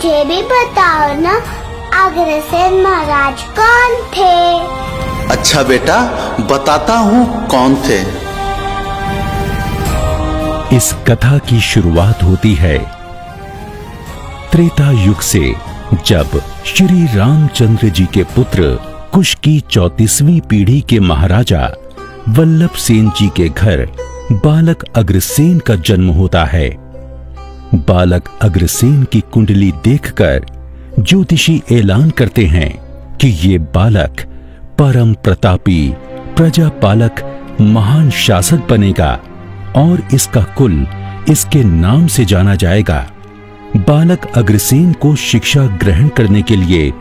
मुझे भी बताओ ना, अग्रसेन महाराज कौन थे? अच्छा बेटा, बताता हूँ कौन थे। इस कथा की शुरुआत होती है त्रेता युग से, जब श्री रामचंद्र जी के पुत्र कुश की 34वीं पीढ़ी के महाराजा वल्लभ सेन जी के घर बालक अग्रसेन का जन्म होता है। बालक अग्रसेन की कुंडली देखकर ज्योतिषी ऐलान करते हैं कि ये बालक परम प्रतापी प्रजापालक महान शासक बनेगा और इसका कुल इसके नाम से जाना जाएगा। बालक अग्रसेन को शिक्षा ग्रहण करने के लिए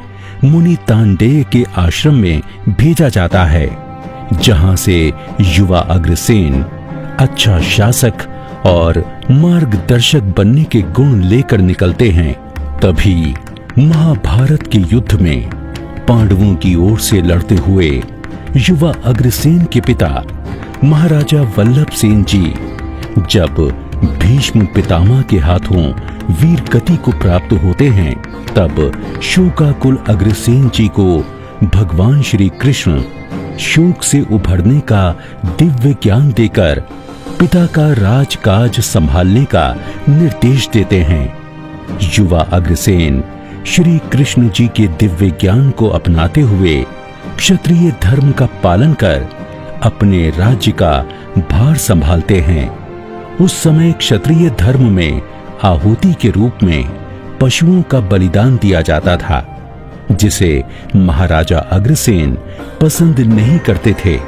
मुनि तांडेय के आश्रम में भेजा जाता है, जहां से युवा अग्रसेन अच्छा शासक और मार्गदर्शक बनने के गुण लेकर निकलते हैं। तभी महाभारत के युद्ध में पांडवों की ओर से लड़ते हुए युवा अग्रसेन के पिता महाराजा वल्लभ सेन जी जब भीष्म पितामह के हाथों वीर गति को प्राप्त होते हैं, तब शोकाकुल अग्रसेन जी को भगवान श्री कृष्ण शोक से उभरने का दिव्य ज्ञान देकर पिता का राजकाज संभालने का निर्देश देते हैं। युवा अग्रसेन श्री कृष्ण जी के दिव्य ज्ञान को अपनाते हुए क्षत्रिय धर्म का पालन कर अपने राज्य का भार संभालते हैं। उस समय क्षत्रिय धर्म में आहुति के रूप में पशुओं का बलिदान दिया जाता था, जिसे महाराजा अग्रसेन पसंद नहीं करते थे।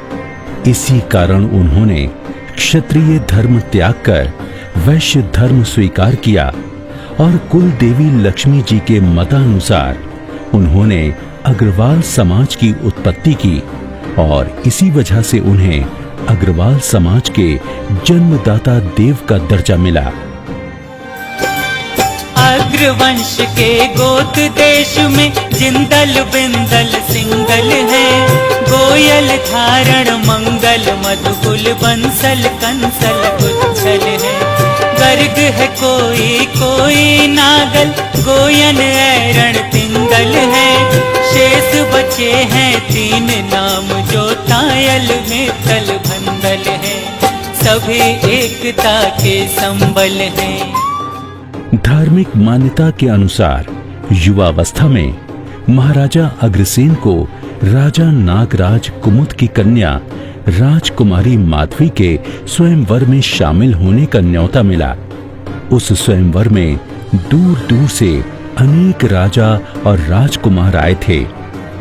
इसी कारण उन्होंने क्षत्रिय धर्म त्याग कर वैश्य धर्म स्वीकार किया और कुल देवी लक्ष्मी जी के मतानुसार उन्होंने अग्रवाल समाज की उत्पत्ति की और इसी वजह से उन्हें अग्रवाल समाज के जन्मदाता देव का दर्जा मिला। अग्रवंश के गोत देश में जिंदल बिंदल सिंगल है, गोयल धारण मंगल मधुकुल बंसल कंसल उच्छल है। गर्ग है कोई कोई नागल, गोयन ऐरण तिंगल है। शेष बचे हैं 3 नाम जो तायल में तल भंदल है। सभी एकता के संबल हैं। धार्मिक मान्यता के अनुसार युवावस्था में महाराजा अग्रसेन को राजा नागराज कुमुद की कन्या राजकुमारी माधवी के स्वयंवर में शामिल होने का न्योता मिला। उस स्वयंवर में दूर दूर से अनेक राजा और राजकुमार आए थे।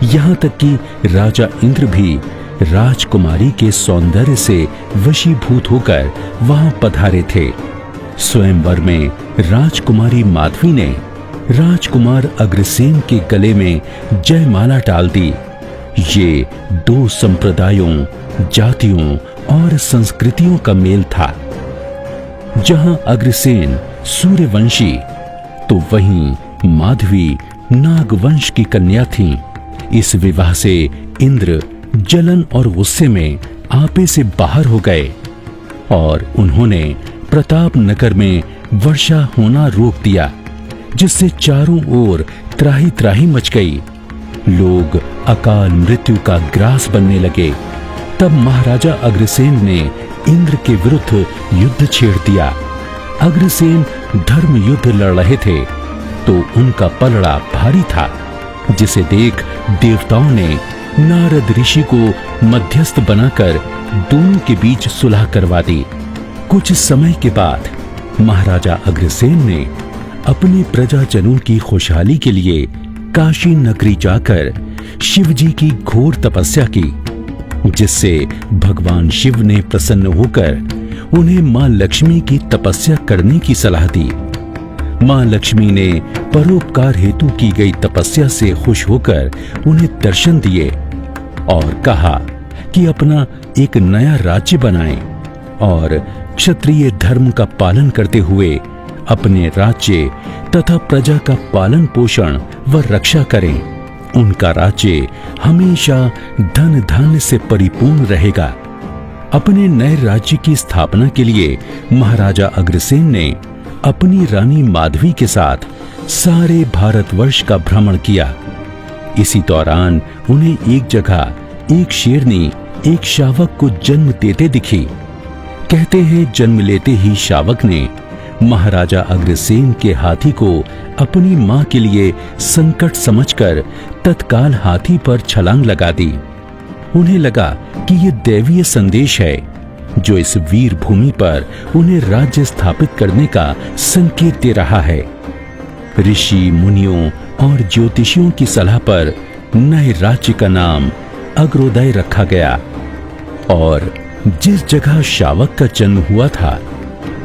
यहाँ तक कि राजा इंद्र भी राजकुमारी के सौंदर्य से वशीभूत होकर वहां पधारे थे। स्वयंवर में राजकुमारी माधवी ने राजकुमार अग्रसेन के गले में जयमाला डाल दी। ये 2 संप्रदायों, जातियों और संस्कृतियों का मेल था। जहां अग्रसेन सूर्यवंशी तो वहीं माधवी नागवंश की कन्या थीं। इस विवाह से इंद्र जलन और गुस्से में आपे से बाहर हो गए और उन्होंने प्रताप नगर में वर्षा होना रोक दिया, जिससे चारों ओर त्राही त्राही मच गई। लोग अकाल मृत्यु का ग्रास बनने लगे। तब महाराजा अग्रसेन ने इंद्र के विरुद्ध युद्ध छेड़ दिया। अग्रसेन धर्म युद्ध लड़ रहे थे तो उनका पलड़ा भारी था, जिसे देख देवताओं ने नारद ऋषि को मध्यस्थ बनाकर दोनों के बीच सुलह करवा दी। कुछ समय के बाद महाराजा अग्रसेन ने अपने प्रजाजनों की खुशहाली के लिए काशी नगरी जाकर शिव जी की घोर तपस्या की, जिससे भगवान शिव ने प्रसन्न होकर उन्हें मां लक्ष्मी की तपस्या करने की सलाह दी। मां लक्ष्मी ने परोपकार हेतु की गई तपस्या से खुश होकर उन्हें दर्शन दिए और कहा कि अपना एक नया राज्य बनाएं और क्षत्रिय धर्म का पालन करते हुए अपने राज्य तथा प्रजा का पालन पोषण व रक्षा करें। उनका राज्य हमेशा धन धान्य से परिपूर्ण रहेगा। अपने नए राज्य की स्थापना के लिए महाराजा अग्रसेन ने अपनी रानी माधवी के साथ सारे भारतवर्ष का भ्रमण किया। इसी दौरान उन्हें एक जगह एक शेरनी एक शावक को जन्म देते दिखी। कहते हैं जन्म लेते ही शावक ने महाराजा अग्रसेन के हाथी को अपनी मां के लिए संकट समझकर तत्काल हाथी पर छलांग लगा दी। उन्हें लगा कि ये दैवीय संदेश है जो इस वीर भूमि पर उन्हें राज्य स्थापित करने का संकेत दे रहा है। ऋषि मुनियों और ज्योतिषियों की सलाह पर नए राज्य का नाम अग्रोदय रखा गया और जिस जगह शावक का जन्म हुआ था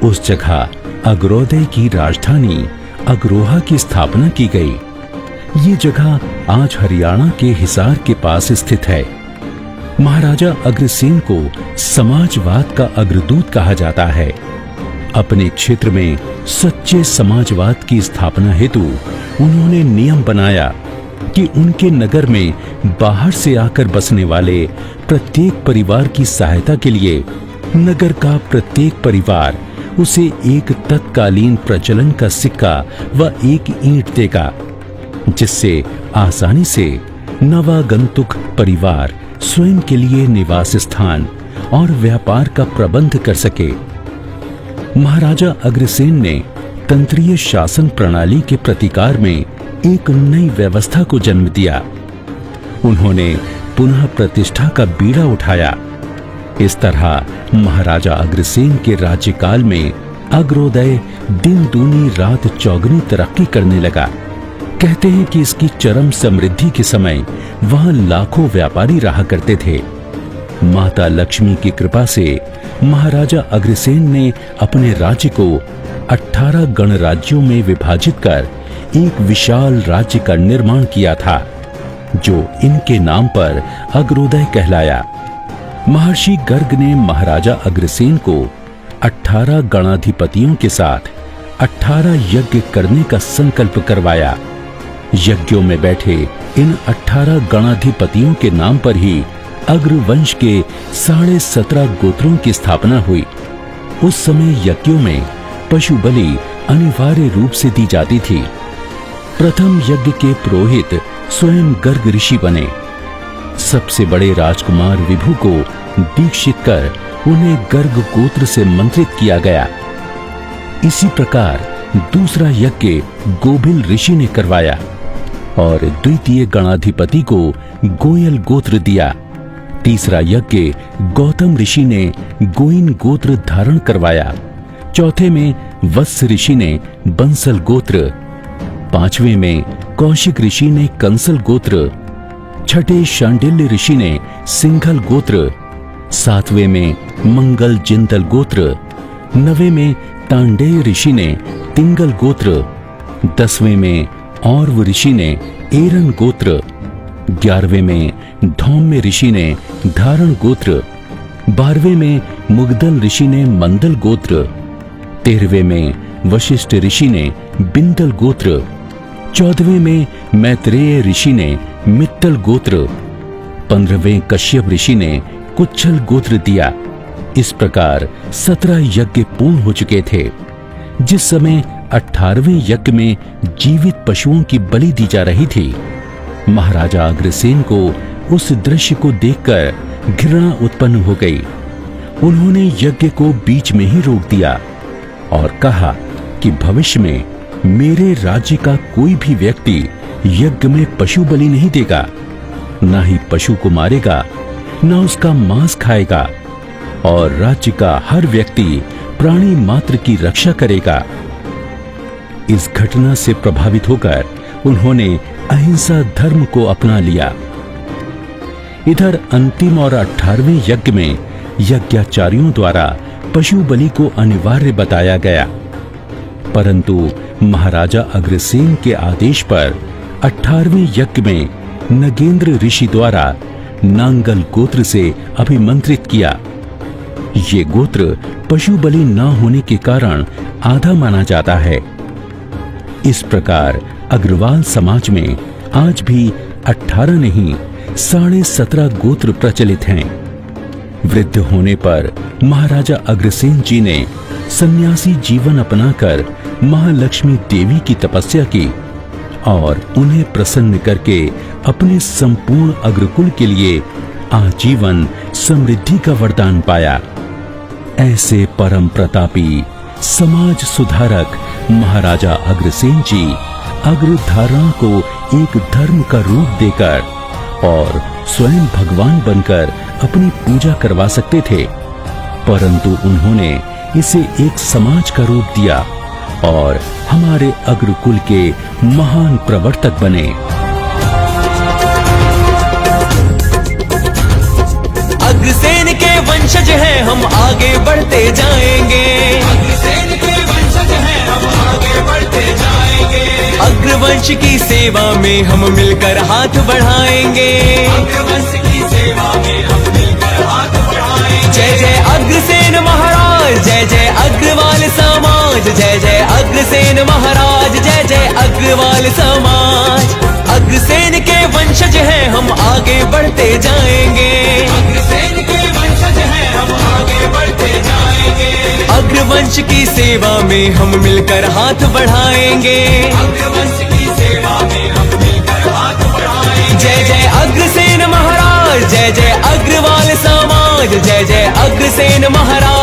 उस जगह अग्रोदय की राजधानी अग्रोहा की स्थापना की गई। ये जगह आज हरियाणा के हिसार के पास स्थित है। महाराजा अग्रसेन को समाजवाद का अग्रदूत कहा जाता है। अपने क्षेत्र में सच्चे समाजवाद की स्थापना हेतु उन्होंने नियम बनाया कि उनके नगर में बाहर से आकर बसने वाले प्रत्येक परिवार की सहायता के लिए नगर का प्रत्येक परिवार उसे एक तत्कालीन प्रचलन का सिक्का व एक ईंट देगा, जिससे आसानी से नवागंतुक परिवार स्वयं के लिए निवास स्थान और व्यापार का प्रबंध कर सके। महाराजा अग्रसेन ने तंत्रीय शासन प्रणाली के प्रतिकार में एक नई व्यवस्था को जन्म दिया। उन्होंने पुनः प्रतिष्ठा का बीड़ा उठाया। इस तरह महाराजा अग्रसेन के राज्यकाल में अग्रोदय दिन दूनी रात चौगुनी तरक्की करने लगा। कहते हैं कि इसकी चरम समृद्धि के समय वहां लाखों व्यापारी रहा करते थे। माता लक्ष्मी की कृपा से महाराजा अग्रसेन ने अपने राज्य को 18 गणराज्यों में विभाजित कर एक विशाल राज्य का निर्माण किया था, जो इनके नाम पर अग्रोदय कहलाया। महर्षि गर्ग ने महाराजा अग्रसेन को 18 गणाधिपतियों के साथ 18 यज्ञ करने का संकल्प करवाया। यज्ञों में बैठे इन 18 गणाधिपतियों के नाम पर ही अग्रवंश के 17.5 गोत्रों की स्थापना हुई। उस समय यज्ञों में पशु बलि अनिवार्य रूप से दी जाती थी। प्रथम यज्ञ के पुरोहित स्वयं गर्ग ऋषि बने। सबसे बड़े राजकुमार विभु को दीक्षित कर उन्हें गर्ग गोत्र से मंत्रित किया गया। इसी प्रकार दूसरा यज्ञ गोभिल ऋषि ने करवाया और द्वितीय गणाधिपति को गोयल गोत्र दिया। तीसरा यज्ञ गौतम ऋषि ने गोइन गोत्र धारण करवाया। चौथे में वत्स ऋषि ने बंसल गोत्र, पांचवें में कौशिक ऋषि ने कंसल गोत्र, छठे शांडिल्य ऋषि ने सिंघल गोत्र, सातवें में मंगल जिंदल गोत्र, नवें में तांडेय ऋषि ने तिंगल गोत्र, 10वें में औरव ऋषि ने एरन गोत्र, 11वें में धौम्य ऋषि ने धारण गोत्र, 12वें में मुगदल ऋषि ने मंदल गोत्र, 13वें में वशिष्ठ ऋषि ने बिंदल गोत्र, 14वें में मैत्रेय ऋषि ने मित्तल गोत्र, 15वें कश्यप ऋषि ने कुच्छल गोत्र दिया। इस प्रकार 17 यज्ञ पूर्ण हो चुके थे। जिस समय 18वें यज्ञ में जीवित पशुओं की बलि दी जा रही थी, महाराजा अग्रसेन को उस दृश्य को देखकर घृणा उत्पन्न हो गई। उन्होंने यज्ञ को बीच में ही रोक दिया और कहा कि भविष्य में मेरे राज्य का कोई भी व्यक्ति यज्ञ में पशु बलि नहीं देगा, ना ही पशु को मारेगा, ना उसका मांस खाएगा, और राज्य का हर व्यक्ति प्राणी मात्र की रक्षा करेगा। इस घटना से प्रभावित होकर उन्होंने अहिंसा धर्म को अपना लिया। इधर अंतिम और 18वें यज्ञ में यज्ञाचार्यों द्वारा पशु बलि को अनिवार्य बताया गया, परंतु महाराजा अग्रसेन के आदेश पर 18वें यज्ञ में नगेंद्र ऋषि द्वारा नांगल गोत्र से अभिमंत्रित किया। ये गोत्र पशु बलि न होने के कारण आधा माना जाता है। इस प्रकार अग्रवाल समाज में आज भी 18 नहीं 17.5 गोत्र प्रचलित हैं। वृद्ध होने पर महाराजा अग्रसेन जी ने सन्यासी जीवन अपनाकर महालक्ष्मी देवी की तपस्या की और उन्हें प्रसन्न करके अपने संपूर्ण अग्रकुल के लिए आजीवन समृद्धि का वरदान पाया। ऐसे परम प्रतापी समाज सुधारक महाराजा अग्रसेन जी अग्रधारणा को एक धर्म का रूप देकर और स्वयं भगवान बनकर अपनी पूजा करवा सकते थे, परंतु उन्होंने इसे एक समाज का रूप दिया और हमारे अग्रकुल के महान प्रवर्तक बने। अग्रसेन के वंशज हैं हम, आगे बढ़ते जाएंगे। अग्रसेन के वंशज हैं हम, आगे बढ़ते जाएंगे। अग्रवंश की सेवा में हम मिलकर हाथ बढ़ाएंगे। अग्रवंश की सेवा में हम मिलकर हाथ बढ़ाएंगे। जय जय अग्रसेन महाराज, जय जय अग्रवाल समाज, जय जय अग्रसेन महाराज, जय जय अग्रवाल समाज। अग्रसेन के वंशज हैं हम, आगे बढ़ते जाएंगे। अग्रसेन के वंशज हैं हम, आगे बढ़ते जाएंगे। अग्रवंश की सेवा में हम मिलकर हाथ बढ़ाएंगे। अग्रवंश की सेवा में हम मिलकर हाथ बढ़ाएंगे। जय जय अग्रसेन महाराज, जय जय अग्रवाल समाज, जय जय अग्रसेन महाराज।